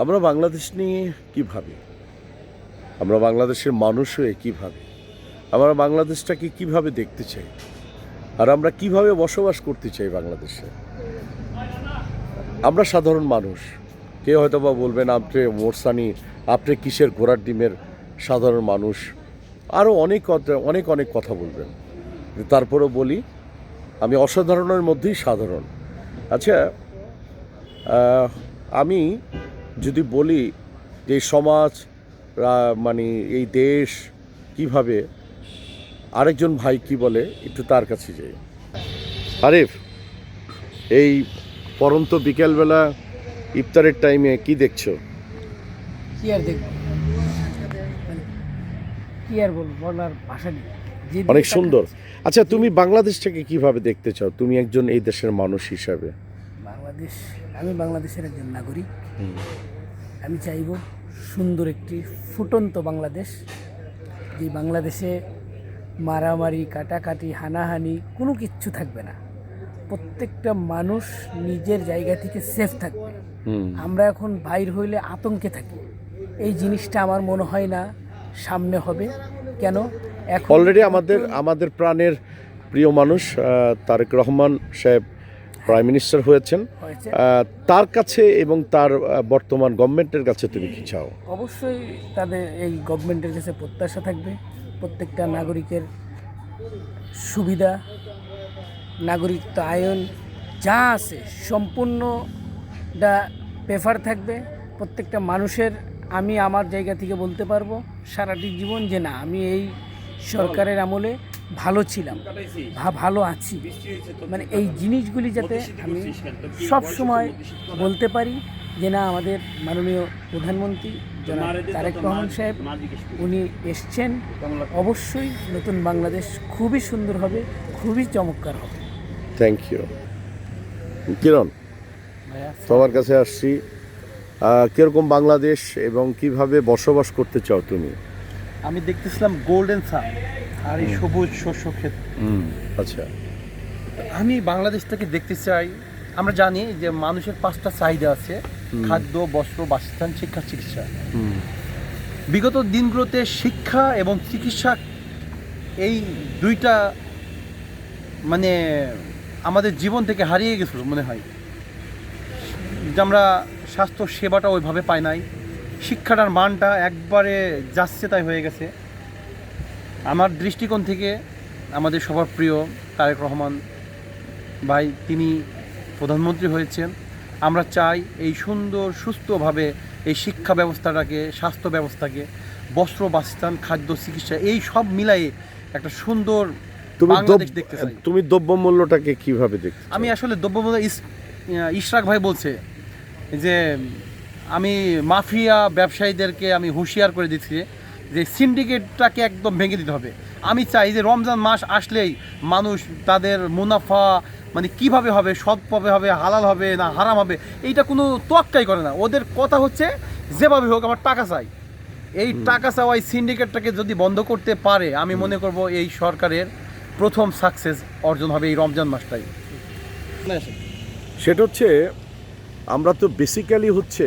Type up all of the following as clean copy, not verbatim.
আমরা বাংলাদেশ নিয়ে কী ভাবি, আমরা বাংলাদেশের মানুষ হয়ে কী ভাবি, আমরা বাংলাদেশটাকে কিভাবে দেখতে চাই, আর আমরা কিভাবে বসবাস করতে চাই বাংলাদেশে। আমরা সাধারণ মানুষ, কেউ হয়তো বা বলবেন আপনি মোরসানি, আপনি কিসের ঘোড়ার ডিমের সাধারণ মানুষ, আরও অনেক অনেক কথা বলবেন। তারপরেও বলি আমি অসাধারণের মধ্যেই সাধারণ। আচ্ছা, আমি যদি বলি যে সমাজ মানে এই দেশ কিভাবে, আরেকজন ভাই কি বলে একটু তার কাছে যাই। আরিফ, এই পরন্ত বিকেলবেলা ইফতারের টাইমে কি দেখছো? কি আর দেখব, কি আর বলবো, বলার ভাষা নেই। অনেক সুন্দর। আচ্ছা, তুমি বাংলাদেশটাকে কিভাবে দেখতে চাও, তুমি একজন এই দেশের মানুষ হিসাবে? বাংলাদেশ, আমি বাংলাদেশের একজন নাগরিক। আমি চাইব সুন্দর একটি ফুটন্ত বাংলাদেশ, যে বাংলাদেশে মারামারি, কাটাকাটি, হানাহানি কোনো কিচ্ছু থাকবে না। প্রত্যেকটা মানুষ নিজের জায়গা থেকে সেফ থাকবে। আমরা এখন বাইর হইলে আতঙ্কে থাকি, এই জিনিসটা আমার মনে হয় না সামনে হবে। কেন? এখন অলরেডি আমাদের প্রাণের প্রিয় মানুষ তারেক রহমান সাহেব প্রাইম মিনিস্টার হয়েছেন। তার কাছে এবং তার বর্তমান গভর্নমেন্টের কাছে তুমি কি চাও? অবশ্যই তাদের এই গভর্নমেন্টের কাছে প্রত্যাশা থাকবে প্রত্যেকটা নাগরিকের সুবিধা, নাগরিকত্ব আইন যা আছে সম্পূর্ণটা পেপার থাকবে প্রত্যেকটা মানুষের। আমি আমার জায়গা থেকে বলতে পারবো সারাটি জীবন যে না, আমি এই সরকারের আমলে ভালো ছিলাম, ভালো আছি। মানে এই জিনিসগুলি যাতে আমি সব সময় বলতে পারি যে না, আমাদের মাননীয় প্রধানমন্ত্রী জনাব তারেক রহমান সাহেব উনি এসছেন, অবশ্যই নতুন বাংলাদেশ খুবই সুন্দর হবে, খুবই চমৎকার হবে। Thank you. কিরণ, তোমার কাছে আসছি। কীরকম বাংলাদেশ এবং কিভাবে বসবাস করতে চাও তুমি? আমি দেখতেছিলাম গোল্ডেন সান আর এই সবুজ শস্য ক্ষেত। আচ্ছা, আমি বাংলাদেশটাকে দেখতে চাই। আমরা জানি যে মানুষের 5টা চাহিদা আছে: খাদ্য, বস্ত্র, বাসস্থান, শিক্ষা, চিকিৎসা। বিগত দিনগুলোতে শিক্ষা এবং চিকিৎসা এই দুইটা মানে আমাদের জীবন থেকে হারিয়ে গেছিল মনে হয়, যে আমরা স্বাস্থ্য সেবাটা ওইভাবে পাই নাই। শিক্ষাটার মানটা একবারে যাচ্ছে তাই হয়ে গেছে। আমার দৃষ্টিকোণ থেকে আমাদের সবার প্রিয় তারেক রহমান ভাই, তিনি প্রধানমন্ত্রী হয়েছেন। আমরা চাই এই সুন্দর সুস্থভাবে এই শিক্ষা ব্যবস্থাটাকে, স্বাস্থ্য ব্যবস্থাকে, বস্ত্র, বাসস্থান, খাদ্য, চিকিৎসা এই সব মিলাই একটা সুন্দর বাংলাদেশ দেখতে চাই। তুমি দ্রব্যমূল্যটাকে কিভাবে দেখতে? আমি আসলে দ্রব্যমূল্য ইশরাক ভাই বলছে যে আমি মাফিয়া ব্যবসায়ীদেরকে আমি হুঁশিয়ার করে দিচ্ছি যে সিন্ডিকেটটাকে একদম ভেঙে দিতে হবে। আমি চাই যে রমজান মাস আসলেই মানুষ তাদের মুনাফা মানে কিভাবে হবে, সৎভাবে হবে, হালাল হবে না হারাম হবে, এইটা কোনো তোয়াক্কাই করে না। ওদের কথা হচ্ছে যেভাবে হোক আমার টাকা চাই। এই টাকা চাওয়া এই সিন্ডিকেটটাকে যদি বন্ধ করতে পারে, আমি মনে করব এই সরকারের প্রথম সাকসেস অর্জন হবে এই রমজান মাসটাই। সেটা হচ্ছে, আমরা তো বেসিক্যালি হচ্ছে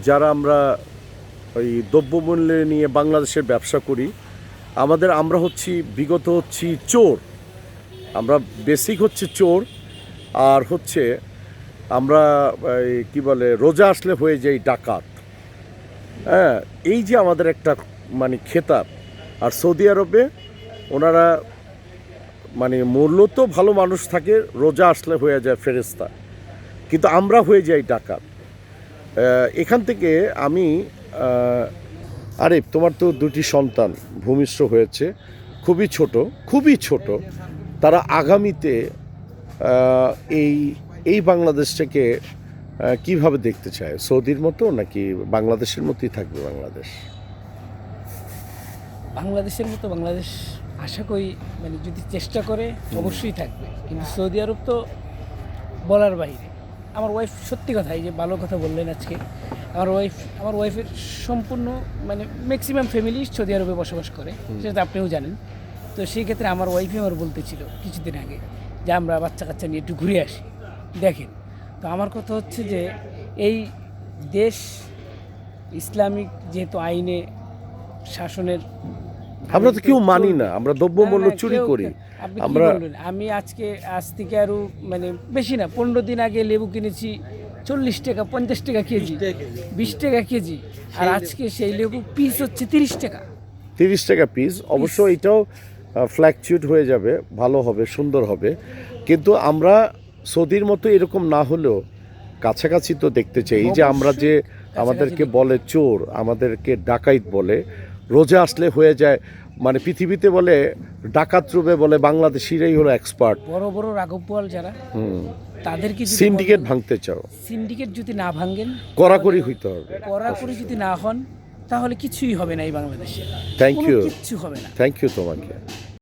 যারা আমরা ওই দ্রব্যমূল্য নিয়ে বাংলাদেশের ব্যবসা করি, আমরা বিগত হচ্ছি চোর। আমরা বেসিক হচ্ছে চোর, আর হচ্ছে আমরা কি বলে রোজা আসলে হয়ে যাই ডাকাত। হ্যাঁ, এই যে আমাদের একটা মানে খেতাব। আর সৌদি আরবে ওনারা মানে মূলত ভালো মানুষ থাকে, রোজা আসলে হয়ে যায় ফেরেশতা, কিন্তু আমরা হয়ে যাই ডাকাত। এখান থেকে আমি আরিফ, তোমার তো 2টি সন্তান ভূমিষ্ঠ হয়েছে, খুবই ছোট। তারা আগামীতে এই বাংলাদেশটাকে কিভাবে দেখতে চায়? সৌদির মতো নাকি বাংলাদেশের মতোই থাকবে বাংলাদেশের মতো বাংলাদেশ আশা করি মানে যদি চেষ্টা করে অবশ্যই থাকবে, কিন্তু সৌদি আরব তো বলার বাইরে। আমার ওয়াইফ, সত্যি কথা, এই যে ভালো কথা বললেন আজকে, আমার ওয়াইফের সম্পূর্ণ মানে ম্যাক্সিমাম ফ্যামিলি সৌদি আরবে বসবাস করে, সেটা আপনিও জানেন। তো সেই ক্ষেত্রে আমার ওয়াইফই আমার বলতেছিল কিছুদিন আগে যে আমরা বাচ্চা কাচ্চা নিয়ে একটু ঘুরে আসি। দেখেন, তো আমার কথা হচ্ছে যে এই দেশ ইসলামিক যেহেতু আইনে শাসনের, আমরা তো কেউ মানি না, আমরা দ্রব্যমূল্য না, না, চুরি কেউ- করি। আপনি কি আমরা বলবেন? আমি আজ থেকে আরো মানে বেশি না 15 দিন আগে লেবু কিনেছি 40 টাকা 50 টাকা কেজি, 20 টাকা কেজি, আর আজকে সেই লেবু পিস হচ্ছে 30 টাকা। 30 টাকা পিস। অবশ্য এটাও ফ্ল্যাকচুয়েট হয়ে যাবে, ভালো হবে, সুন্দর হবে। কিন্তু আমরা সৌদির মতো এরকম না হলেও কাছাকাছি তো দেখতে চাই। এই যে আমরা যে আমাদেরকে বলে চোর, আমাদেরকে ডাকাইত বলে, রোজা আসলে হয়ে যায়, মানে পৃথিবীতে বলে ডাকাত রূপে বলে বাংলাদেশিরাই হলো এক্সপার্ট। বড় বড় রাঘববোয়াল যারা, তাদেরকে যদি সিন্ডিকেট ভাঙতে চাও, সিন্ডিকেট যদি না ভাঙেন, কড়াকড়ি হইতে হবে। কড়াকড়ি যদি না হন, তাহলে কিছুই হবে না এই বাংলাদেশে। থ্যাংক কোনো ইউ, কিচ্ছু হবে না। থ্যাংক ইউ তোমাকে।